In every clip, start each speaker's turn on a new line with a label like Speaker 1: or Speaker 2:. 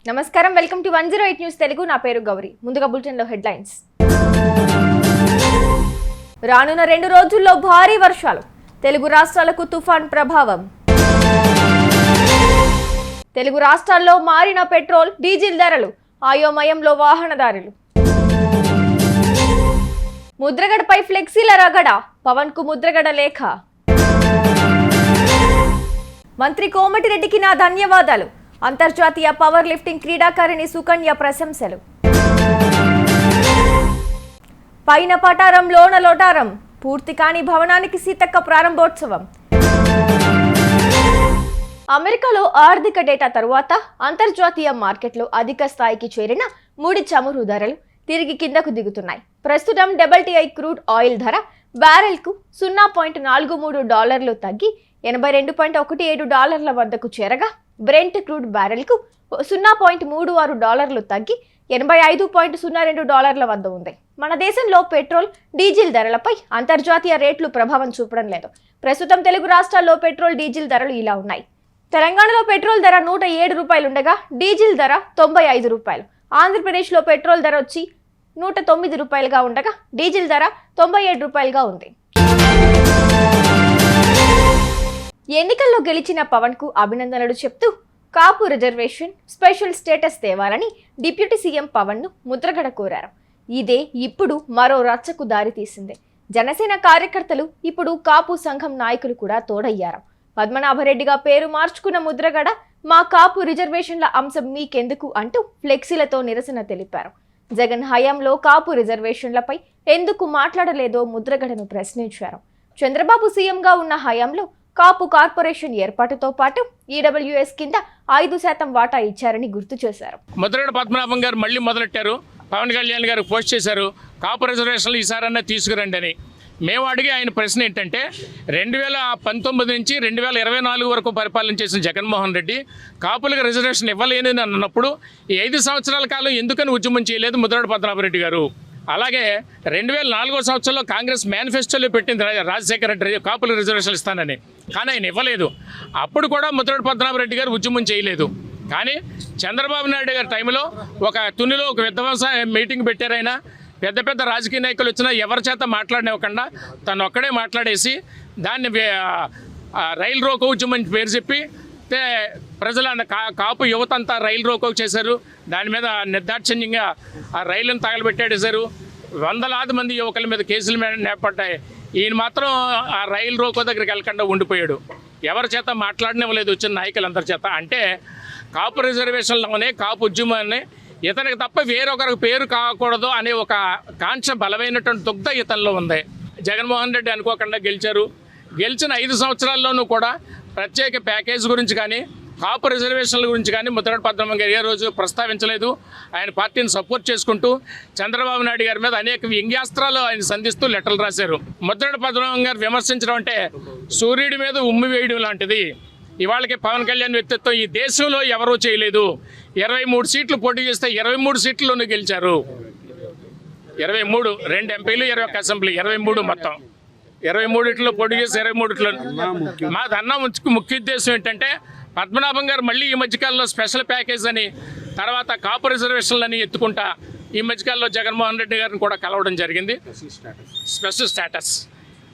Speaker 1: నమస్కారం, welcome to 108 news Telugu. నా పేరు గౌరీ. ముందుగా బులెటిన్ లో హెడ్లైన్స్. రానున్న 2 రోజుల్లో భారీ వర్షాలు, తెలుగు రాష్ట్రాలకు తుఫాన్ ప్రభావం. తెలుగు రాష్ట్రాల్లో మారిన పెట్రోల్, డీజిల్ ధరలు, ఆయోమయంలో వాహనదారులు. ముద్రగడపై ఫ్లెక్సీల రగడ, పవన్ కు ముద్రగడ లేఖ. మంత్రి కోమటిరెడ్డికి నా ధన్యవాదాలు, అంతర్జాతీయ పవర్ లిఫ్టింగ్ క్రీడాకారిణి సుకన్య ప్రశంసలు. పైన పటారం లోన లోటారం, పూర్తి కాని భవనానికి సీతక్క ప్రారంభోత్సవం. అమెరికాలో ఆర్థిక డేటా తరువాత అంతర్జాతీయ మార్కెట్లో అధిక స్థాయికి చేరిన ముడి చమురు ధరలు తిరిగి కిందకు దిగుతున్నాయి. ప్రస్తుతం WTI క్రూడ్ ఆయిల్ ధర బ్యారెల్కు $0.43 తగ్గి $82.17 వద్దకు చేరగా, బ్రెంట్ క్రూడ్ బ్యారెల్కు $0.36 తగ్గి $85.02 వద్ద ఉంది. మన దేశంలో పెట్రోల్, డీజిల్ ధరలపై అంతర్జాతీయ రేట్లు ప్రభావం చూపడం లేదు. ప్రస్తుతం తెలుగు రాష్ట్రాల్లో పెట్రోల్, డీజిల్ ధరలు ఇలా ఉన్నాయి. తెలంగాణలో పెట్రోల్ ధర $107 ఉండగా, డీజిల్ ధర $95. ఆంధ్రప్రదేశ్లో పెట్రోల్ ధర వచ్చి $109గా ఉండగా, డీజిల్ ధర $97గా ఉంది. ఎన్నికల్లో గెలిచిన పవన్ కు అభినందనలు చెప్తూ కాపు రిజర్వేషన్ స్పెషల్ స్టేటస్ తేవాలని డిప్యూటీ సీఎం పవన్ ను ముద్రగడ కోరారు. ఇదే ఇప్పుడు మరో రచ్చకు దారి తీసింది. జనసేన కార్యకర్తలు ఇప్పుడు కాపు సంఘం నాయకులు కూడా తోడయ్యారు. పద్మనాభరెడ్డిగా పేరు మార్చుకున్న ముద్రగడ, మా కాపు రిజర్వేషన్ల అంశం మీకెందుకు అంటూ ఫ్లెక్సీలతో నిరసన తెలిపారు. జగన్ హయాంలో కాపు రిజర్వేషన్లపై ఎందుకు మాట్లాడలేదో ముద్రగడను ప్రశ్నించారు. చంద్రబాబు సీఎంగా ఉన్న హయాంలో కాపు కార్పొరేషన్ ఏర్పాటుతో పాటు ఈడబ్ల్యూఎస్ కింద 5% వాటా ఇచ్చారని గుర్తు చేశారు.
Speaker 2: ముద్రగడ పద్మనాభం గారు మళ్ళీ మొదలెట్టారు. పవన్ కళ్యాణ్ గారు పోస్ట్ చేశారు, కాపు రిజర్వేషన్లు ఈసారన్నా తీసుకురండి అని. మేము అడిగే ఆయన ప్రశ్న ఏంటంటే, 2019 నుంచి 2024 వరకు పరిపాలన చేసిన జగన్మోహన్ రెడ్డి కాపులకు రిజర్వేషన్ ఇవ్వలేని అన్నప్పుడు ఈ 5 సంవత్సరాల కాలం ఎందుకని ఉద్యమం చేయలేదు ముద్రగడ పద్మనాభరెడ్డి గారు? అలాగే 2004 సంవత్సరంలో కాంగ్రెస్ మేనిఫెస్టోలో పెట్టింది రాజశేఖర రెడ్డి కాపుల రిజర్వేషన్లు ఇస్తానని, కానీ ఆయన ఇవ్వలేదు. అప్పుడు కూడా ముద్రగడ పద్మనాభరెడ్డి గారు ఉద్యమం చేయలేదు. కానీ చంద్రబాబు నాయుడు గారి టైంలో ఒక తునిలో ఒక విధ్వంస మీటింగ్ పెట్టారు. ఆయన పెద్ద పెద్ద రాజకీయ నాయకులు వచ్చినా ఎవరి చేత మాట్లాడనివ్వకుండా తను ఒక్కడే మాట్లాడేసి దాన్ని రైలు రోకో ఉద్యమం పేరు చెప్పి ప్రజల కాపు యువత అంతా రైలు రోకో చేశారు. దాని మీద నిర్దాక్షిణ్యంగా ఆ రైలును తగలబెట్టేసారు. వందలాది మంది యువకుల మీద కేసులు నేపడ్డాయి. ఈయన మాత్రం ఆ రైలు రోకో దగ్గరికి వెళ్ళకుండా ఉండిపోయాడు. ఎవరి చేత మాట్లాడనివ్వలేదు వచ్చిన నాయకులందరి చేత. అంటే కాపు రిజర్వేషన్లోనే కాపు ఉద్యమాన్ని ఇతనికి తప్ప వేరొకరికి పేరు కాకూడదు అనే ఒక కాంక్ష బలమైనటువంటి దుగ్ధ ఇతనిలో ఉంది. జగన్మోహన్ రెడ్డి అనుకోకుండా గెలిచారు. గెలిచిన 5 సంవత్సరాల్లోనూ కూడా ప్రత్యేక ప్యాకేజ్ గురించి కానీ కాపు రిజర్వేషన్ల గురించి కానీ ముద్రగడ పద్మనాభం గారు ఏ రోజు ప్రస్తావించలేదు. ఆయన పార్టీని సపోర్ట్ చేసుకుంటూ చంద్రబాబు నాయుడు గారి మీద అనేక వ్యంగ్యాస్త్రాలు ఆయన సంధిస్తూ లెటర్లు రాశారు. ముద్రగడ పద్మనాభం గారు విమర్శించడం అంటే సూర్యుడి మీద ఉమ్మి వేయడం లాంటిది. ఇవాళకి పవన్ కళ్యాణ్ వ్యక్తిత్వం ఈ దేశంలో ఎవరూ చేయలేదు. 23 సీట్లు పోటీ చేస్తే 23 సీట్లలోనూ గెలిచారు. 23, 2 ఎంపీలు, 21 అసెంబ్లీ, 23 మొత్తం 23లో పోటీ చేసి 23లో. మాదన్న ముఖ్య ఉద్దేశం ఏంటంటే, పద్మనాభం గారు మళ్ళీ ఈ మధ్యకాలంలో స్పెషల్ ప్యాకేజ్ అని, తర్వాత కాపు రిజర్వేషన్లని ఎత్తుకుంటా ఈ మధ్యకాలంలో జగన్మోహన్ రెడ్డి గారిని కూడా కలవడం జరిగింది. స్పెషల్ స్టేటస్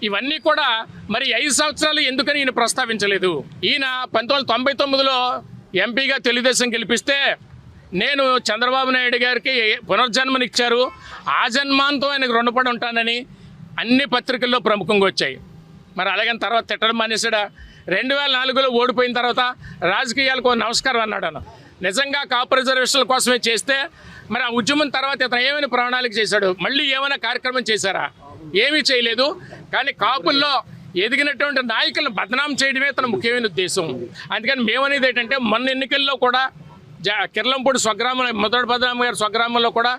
Speaker 2: ఇవన్నీ కూడా మరి 5 సంవత్సరాలు ఎందుకని ఈయన ప్రస్తావించలేదు? ఈయన 1999లో ఎంపీగా తెలుగుదేశం గెలిపిస్తే నేను చంద్రబాబు నాయుడు గారికి పునర్జన్మనిచ్చారు, ఆ జన్మాంతో ఆయనకు రుణపడి ఉంటానని అన్ని పత్రికల్లో ప్రముఖంగా వచ్చాయి. మరి అలాగని తర్వాత తిట్టడం మానేసాడా? 2004లో ఓడిపోయిన తర్వాత రాజకీయాలకు నమస్కారం అన్నాడు. నిజంగా కాపు రిజర్వేషన్ల కోసమే చేస్తే మరి ఆ ఉద్యమం తర్వాత ఇతను ఏమైనా ప్రణాళిక చేశాడు? మళ్ళీ ఏమైనా కార్యక్రమం చేశారా? ఏమీ చేయలేదు. కానీ కాపుల్లో ఎదిగినటువంటి నాయకులను బదనాం చేయడమే తన ముఖ్యమైన ఉద్దేశం. అందుకని మేమనేది ఏంటంటే, మొన్న ఎన్నికల్లో కూడా కిర్లంపూడి స్వగ్రామం ముద్రగడ పద్మనాభం గారి స్వగ్రామంలో కూడా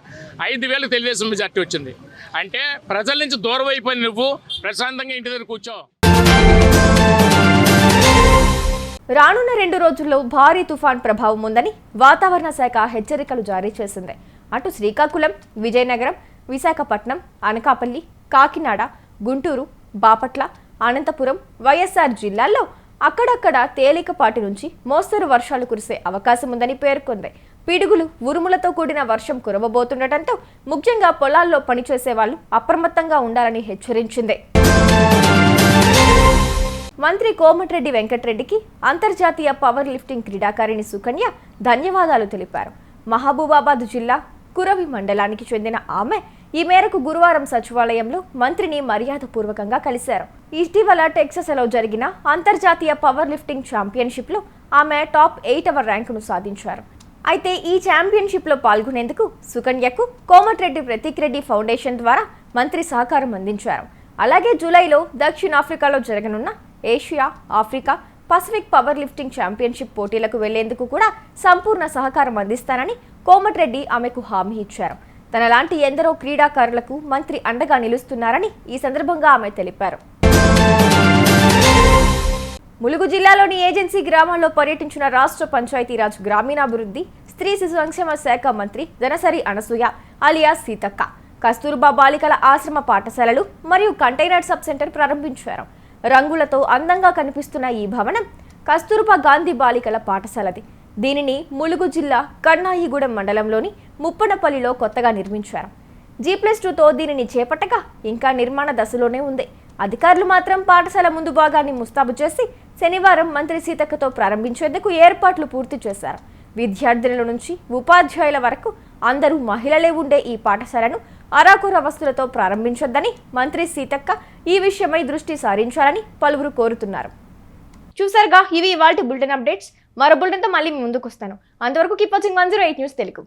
Speaker 2: 5,000 తెలుగుదేశం మెజార్టీ వచ్చింది. అంటే ప్రజల నుంచి దూరం అయిపోయి నువ్వు ప్రశాంతంగా ఇంటి దగ్గర కూర్చో.
Speaker 1: రానున్న 2 రోజుల్లో భారీ తుఫాన్ ప్రభావం ఉందని వాతావరణ శాఖ హెచ్చరికలు జారీ చేసింది. అటు శ్రీకాకుళం, విజయనగరం, విశాఖపట్నం, అనకాపల్లి, కాకినాడ, గుంటూరు, బాపట్ల, అనంతపురం, వైఎస్ఆర్ జిల్లాల్లో అక్కడక్కడ తేలికపాటి నుంచి మోస్తరు వర్షాలు కురిసే అవకాశం ఉందని పేర్కొంది. పిడుగులు ఉరుములతో కూడిన వర్షం కురవబోతుండటంతో ముఖ్యంగా పొలాల్లో పనిచేసే వాళ్ళు అప్రమత్తంగా ఉండాలని హెచ్చరించింది. మంత్రి కోమటిరెడ్డి వెంకటరెడ్డికి అంతర్జాతీయ పవర్ లిఫ్టింగ్ క్రీడాకారిణి సుకన్య ధన్యవాదాలు తెలిపారు. మహబూబాబాద్ జిల్లా కురవి మండలానికి చెందిన ఆమె ఈ మేరకు గురువారం సచివాలయంలో మంత్రిని మర్యాదపూర్వకంగా కలిశారు. ఇటీవల టెక్సాస్లో జరిగిన అంతర్జాతీయ పవర్ లిఫ్టింగ్ ఛాంపియన్షిప్లో ఆమె టాప్ 8వ ర్యాంకును సాధించారు. అయితే ఈ ఛాంపియన్షిప్లో పాల్గొనేందుకు సుకన్యకు కోమటిరెడ్డి ప్రతీక్ రెడ్డి ఫౌండేషన్ ద్వారా మంత్రి సహకారం అందించారు. అలాగే జూలైలో దక్షిణాఫ్రికాలో జరగనున్న Asia, Africa, Pacific power lifting championship పోటీలకు వెళ్లేందుకు కూడా సంపూర్ణ సహకారం అందిస్తానని కోమటిరెడ్డి ఆమెకు హామీ ఇచ్చారు. తనలాంటి ఎందరో క్రీడాకారులకు మంత్రి అండగా నిలుస్తున్నారని ఈ సందర్భంగా ఆమె తెలిపారు. ములుగు జిల్లాలోని ఏజెన్సీ గ్రామాల్లో పర్యటించిన రాష్ట్ర పంచాయతీరాజ్ గ్రామీణాభివృద్ధి, స్త్రీ శిశు సంక్షేమ శాఖ మంత్రి దనసరి అనసూయ అలియాస్ సీతక్క కస్తూర్బా బాలికల ఆశ్రమ పాఠశాలలు మరియు కంటైనర్ సబ్ సెంటర్ ప్రారంభించారు. రంగులతో అందంగా కనిపిస్తున్న ఈ భవనం కస్తూర్బా గాంధీ బాలికల పాఠశాలది. దీనిని ములుగు జిల్లా కన్నాయిగూడెం మండలంలోని ముప్పనపల్లిలో కొత్తగా నిర్మించారు. G+2తో దీనిని చేపట్టగా ఇంకా నిర్మాణ దశలోనే ఉంది. అధికారులు మాత్రం పాఠశాల ముందు భాగాన్ని ముస్తాబు చేసి శనివారం మంత్రి సీతక్కతో ప్రారంభించేందుకు ఏర్పాట్లు పూర్తి చేశారు. విద్యార్థుల నుంచి ఉపాధ్యాయుల వరకు అందరూ మహిళలే ఉండే ఈ పాఠశాలను అరాకొర వస్తువులతో ప్రారంభించొద్దని మంత్రి సీతక్క ఈ విషయమై దృష్టి సారించాలని పలువురు కోరుతున్నారు. చూసారుగా, ఇవి ఇవాల్టి బులెటిన్ అప్డేట్స్. మరో బులెటిన్తో మళ్ళీ ముందుకు వస్తాను. అంతవరకు కీప్ వాచింగ్ 108 న్యూస్ తెలుగు.